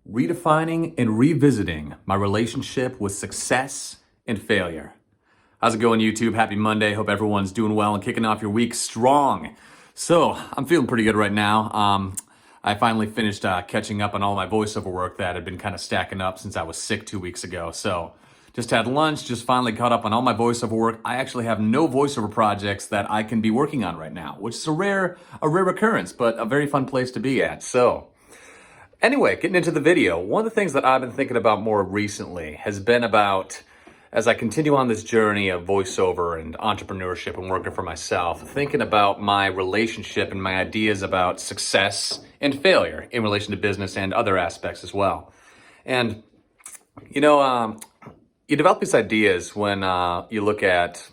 Redefining and revisiting my relationship with success and failure. How's it going, YouTube? Happy Monday. Hope everyone's doing well and kicking off your week strong. So, I'm feeling pretty good right now. I finally finished catching up on all my voiceover work that had been kind of stacking up since I was sick 2 weeks ago. So, just had lunch, just finally caught up on all my voiceover work. I actually have no voiceover projects that I can be working on right now, which is a rare occurrence, but a very fun place to be at. So, anyway, getting into the video, one of the things that I've been thinking about more recently has been about, as I continue on this journey of voiceover and entrepreneurship and working for myself, thinking about my relationship and my ideas about success and failure in relation to business and other aspects as well. And, you develop these ideas when you look at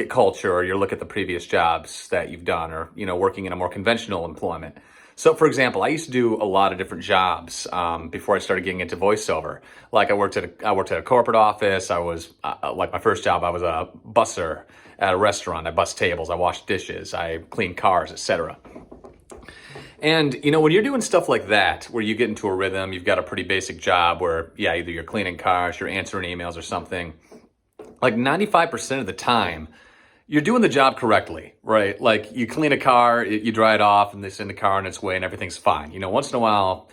culture, or you look at the previous jobs that you've done, or, working in a more conventional employment. So, for example, I used to do a lot of different jobs before I started getting into voiceover. Like I worked at a corporate office. I was like my first job, I was a busser at a restaurant. I bussed tables, I washed dishes, I cleaned cars, etc. And, when you're doing stuff like that, where you get into a rhythm, you've got a pretty basic job where, either you're cleaning cars, you're answering emails or something, like 95% of the time, you're doing the job correctly, right? Like you clean a car, you dry it off, and they send the car on its way and everything's fine. Once in a while,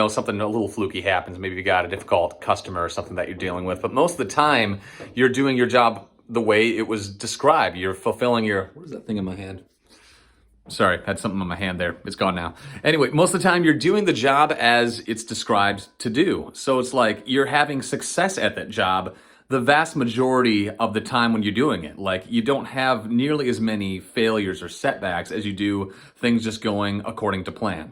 something a little fluky happens. Maybe you got a difficult customer or something that you're dealing with. But most of the time, you're doing your job the way it was described. You're fulfilling what is that thing in my hand? Sorry, I had something on my hand there. It's gone now. Anyway, most of the time you're doing the job as it's described to do. So it's like you're having success at that job the vast majority of the time when you're doing it. Like you don't have nearly as many failures or setbacks as you do things just going according to plan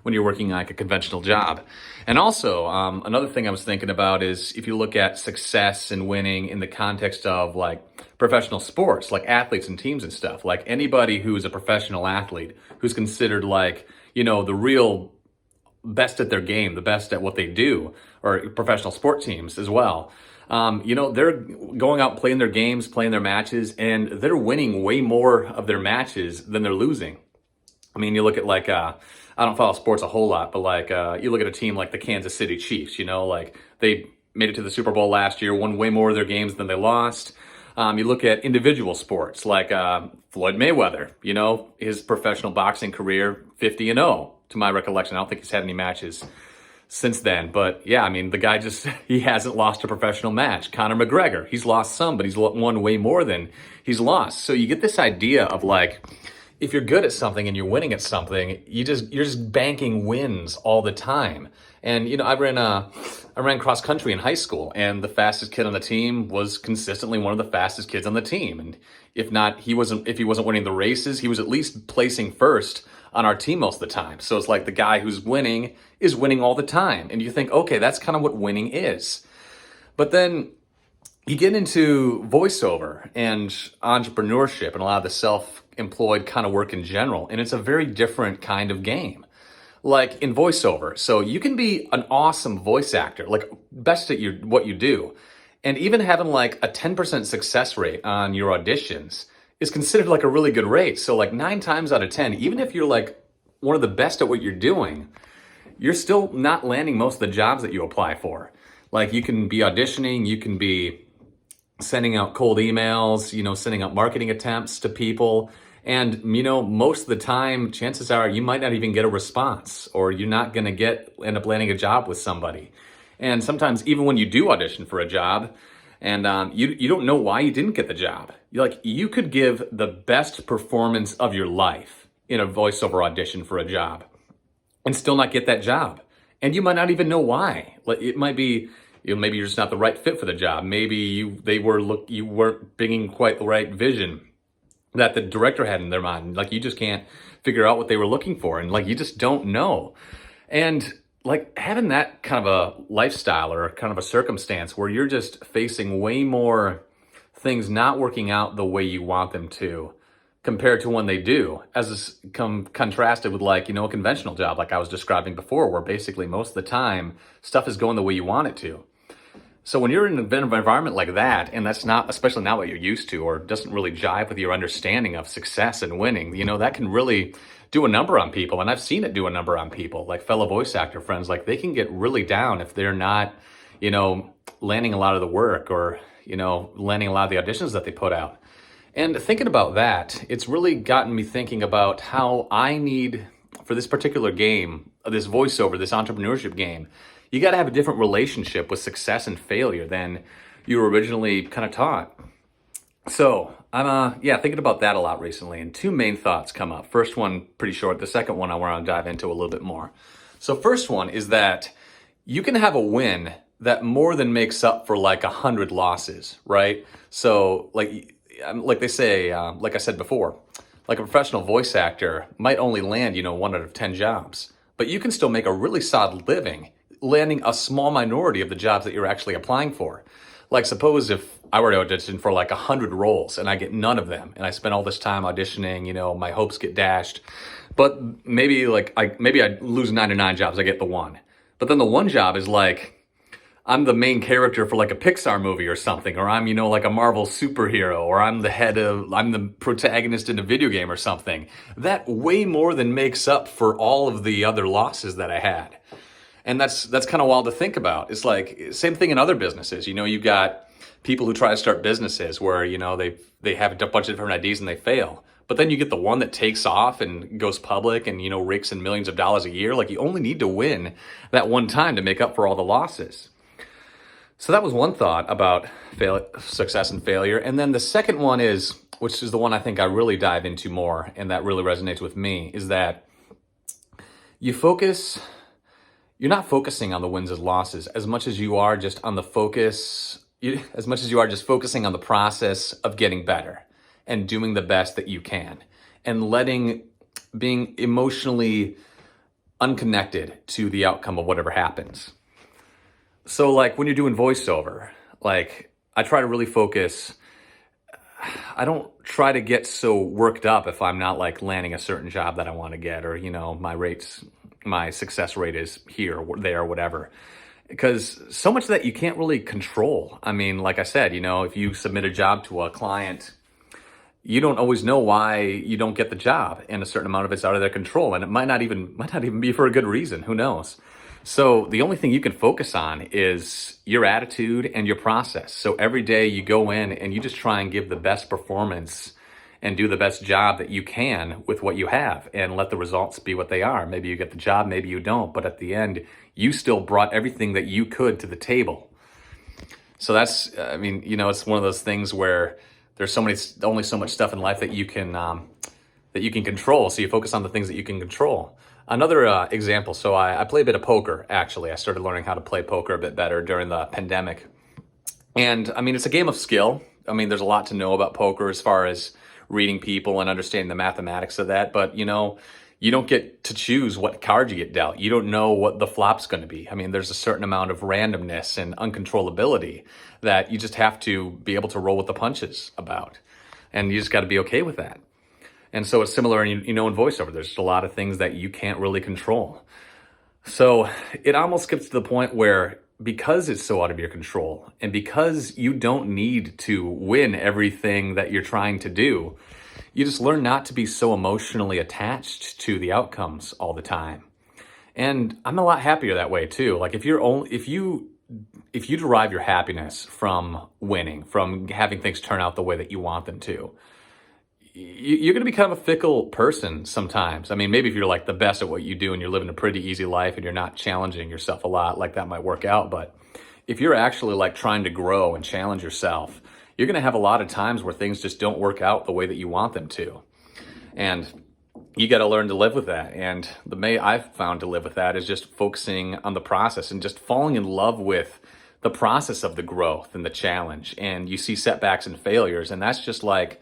when you're working like a conventional job. And also, another thing I was thinking about is if you look at success and winning in the context of like professional sports, like athletes and teams and stuff, like anybody who's a professional athlete, who's considered like, the real best at their game, the best at what they do, or professional sport teams as well. They're going out playing their games, playing their matches, and they're winning way more of their matches than they're losing. I mean, you look at like, I don't follow sports a whole lot, but like, you look at a team like the Kansas City Chiefs, like they made it to the Super Bowl last year, won way more of their games than they lost. You look at individual sports like Floyd Mayweather, his professional boxing career, 50-0 to my recollection. I don't think he's had any matches since then. But yeah, I mean, the guy he hasn't lost a professional match. Conor McGregor, he's lost some, but he's won way more than he's lost. So you get this idea of like, if you're good at something and you're winning at something, you're just banking wins all the time. And, I ran cross country in high school, and the fastest kid on the team was consistently one of the fastest kids on the team. And if he wasn't winning the races, he was at least placing first on our team most of the time. So it's like the guy who's winning is winning all the time. And you think, okay, that's kind of what winning is. But then you get into voiceover and entrepreneurship and a lot of the self-employed kind of work in general, and it's a very different kind of game. Like in voiceover, so you can be an awesome voice actor, like best at what you do, and even having like a 10% success rate on your auditions is considered like a really good rate. So like 9 times out of 10, even if you're like one of the best at what you're doing, you're still not landing most of the jobs that you apply for. Like you can be auditioning, you can be sending out cold emails, sending out marketing attempts to people. And, most of the time, chances are you might not even get a response, or you're not going to end up landing a job with somebody. And sometimes even when you do audition for a job and you don't know why you didn't get the job, you could give the best performance of your life in a voiceover audition for a job and still not get that job. And you might not even know why. Like it might be, maybe you're just not the right fit for the job. Maybe you weren't bringing quite the right vision that the director had in their mind. Like you just can't figure out what they were looking for, and like you just don't know. And like having that kind of a lifestyle or kind of a circumstance where you're just facing way more things not working out the way you want them to compared to when they do, as contrasted with like, a conventional job like I was describing before, where basically most of the time stuff is going the way you want it to. So when you're in an environment like that, and that's especially not what you're used to, or doesn't really jive with your understanding of success and winning, that can really do a number on people. And I've seen it do a number on people, like fellow voice actor friends. Like they can get really down if they're not, landing a lot of the work or, landing a lot of the auditions that they put out. And thinking about that, it's really gotten me thinking about how I need, for this particular game, this voiceover, this entrepreneurship game, you got to have a different relationship with success and failure than you were originally kind of taught. So I'm thinking about that a lot recently, and two main thoughts come up. First one, pretty short. The second one I want to dive into a little bit more. So first one is that you can have a win that more than makes up for like 100 losses, right? So like they say, like I said before, like a professional voice actor might only land, 1 out of 10 jobs, but you can still make a really solid living landing a small minority of the jobs that you're actually applying for. Like suppose if I were to audition for like 100 roles and I get none of them and I spend all this time auditioning, my hopes get dashed, but maybe I lose 99 jobs, I get the one. But then the one job is like, I'm the main character for like a Pixar movie or something, or I'm, like a Marvel superhero, or I'm the protagonist in a video game or something. That way more than makes up for all of the other losses that I had. And that's kind of wild to think about. It's like, same thing in other businesses. You've got people who try to start businesses where, they have a bunch of different ideas and they fail. But then you get the one that takes off and goes public and, rakes in millions of dollars a year. Like you only need to win that one time to make up for all the losses. So that was one thought about success and failure. And then the second one is, which is the one I think I really dive into more and that really resonates with me, is that you're not focusing on the wins and losses as much as you are just on as much as you are just focusing on the process of getting better and doing the best that you can and being emotionally unconnected to the outcome of whatever happens. So like when you're doing voiceover, like I try to really focus. I don't try to get so worked up if I'm not like landing a certain job that I want to get, or, my success rate is here or there, or whatever. Because so much of that you can't really control. I mean, like I said, if you submit a job to a client, you don't always know why you don't get the job, and a certain amount of it's out of their control, and it might not even be for a good reason. Who knows? So the only thing you can focus on is your attitude and your process. So every day you go in and you just try and give the best performance and do the best job that you can with what you have and let the results be what they are. Maybe you get the job, maybe you don't, but at the end, you still brought everything that you could to the table. So that's, it's one of those things where there's only so much stuff in life that you can control. So you focus on the things that you can control. Another example, so I play a bit of poker, actually. I started learning how to play poker a bit better during the pandemic. And it's a game of skill. There's a lot to know about poker as far as reading people and understanding the mathematics of that. But, you don't get to choose what card you get dealt. You don't know what the flop's going to be. There's a certain amount of randomness and uncontrollability that you just have to be able to roll with the punches about. And you just got to be okay with that. And so it's similar, in voiceover, there's a lot of things that you can't really control. So it almost gets to the point where, because it's so out of your control and because you don't need to win everything that you're trying to do, you just learn not to be so emotionally attached to the outcomes all the time. And I'm a lot happier that way too. Like if you derive your happiness from winning, from having things turn out the way that you want them to, you're going to be kind of a fickle person sometimes. Maybe if you're like the best at what you do and you're living a pretty easy life and you're not challenging yourself a lot, like that might work out. But if you're actually like trying to grow and challenge yourself, you're going to have a lot of times where things just don't work out the way that you want them to. And you got to learn to live with that. And the way I've found to live with that is just focusing on the process and just falling in love with the process of the growth and the challenge. And you see setbacks and failures, and that's just like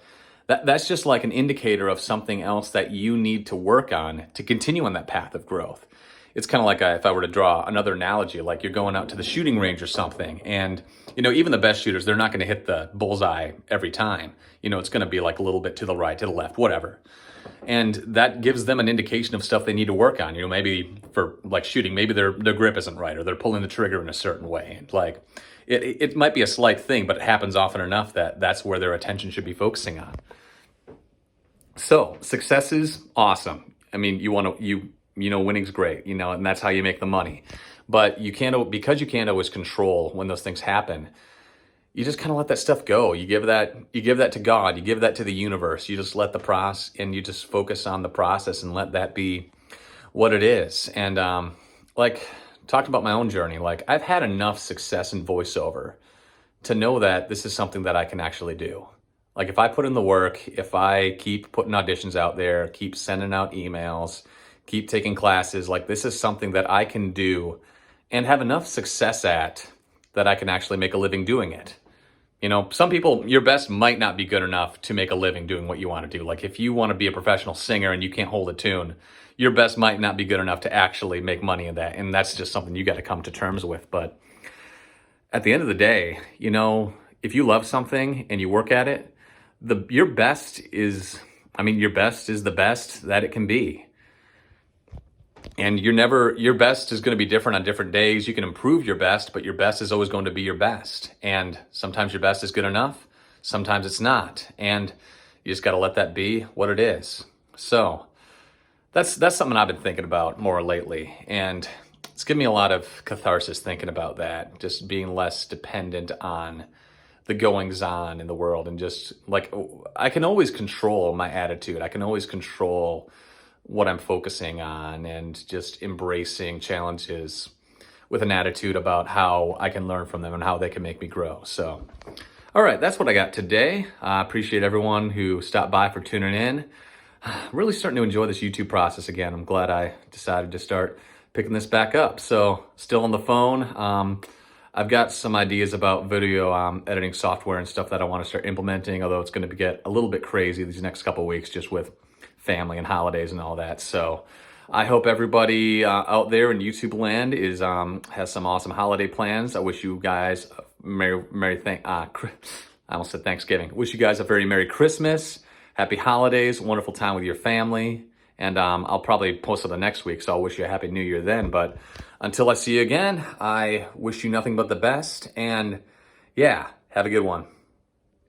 an indicator of something else that you need to work on to continue on that path of growth. It's kind of like if I were to draw another analogy, like you're going out to the shooting range or something, and even the best shooters, they're not going to hit the bullseye every time. It's going to be like a little bit to the right, to the left, whatever. And that gives them an indication of stuff they need to work on. Maybe for like shooting, maybe their grip isn't right, or they're pulling the trigger in a certain way. And like it might be a slight thing, but it happens often enough that that's where their attention should be focusing on. So success is awesome. I mean, winning's great, and that's how you make the money. But because you can't always control when those things happen, you just kind of let that stuff go. You give that to God, you give that to the universe. You just let the process, and you just focus on the process and let that be what it is. And like talked about my own journey, like I've had enough success in voiceover to know that this is something that I can actually do. Like if I put in the work, if I keep putting auditions out there, keep sending out emails, keep taking classes, like this is something that I can do and have enough success at that I can actually make a living doing it. Some people, your best might not be good enough to make a living doing what you want to do. Like if you want to be a professional singer and you can't hold a tune, your best might not be good enough to actually make money in that. And that's just something you got to come to terms with. But at the end of the day, if you love something and you work at it, your best is the best that it can be. And your best is going to be different on different days. You can improve your best, but your best is always going to be your best. And sometimes your best is good enough. Sometimes it's not. And you just got to let that be what it is. So that's something I've been thinking about more lately. And it's given me a lot of catharsis thinking about that. Just being less dependent on the goings on in the world, and just like I can always control my attitude. I can always control what I'm focusing on, and just embracing challenges with an attitude about how I can learn from them and how they can make me grow. So, all right, that's what I got today. I appreciate everyone who stopped by for tuning in. Really starting to enjoy this YouTube process again. I'm glad I decided to start picking this back up. So still on the phone. I've got some ideas about video editing software and stuff that I want to start implementing, although it's going to get a little bit crazy these next couple of weeks just with family and holidays and all that. So I hope everybody out there in YouTube land has some awesome holiday plans. I wish you guys I almost said Thanksgiving. Wish you guys a very Merry Christmas, Happy Holidays, wonderful time with your family. And I'll probably post it the next week, so I'll wish you a Happy New Year then. But until I see you again, I wish you nothing but the best. And yeah, have a good one.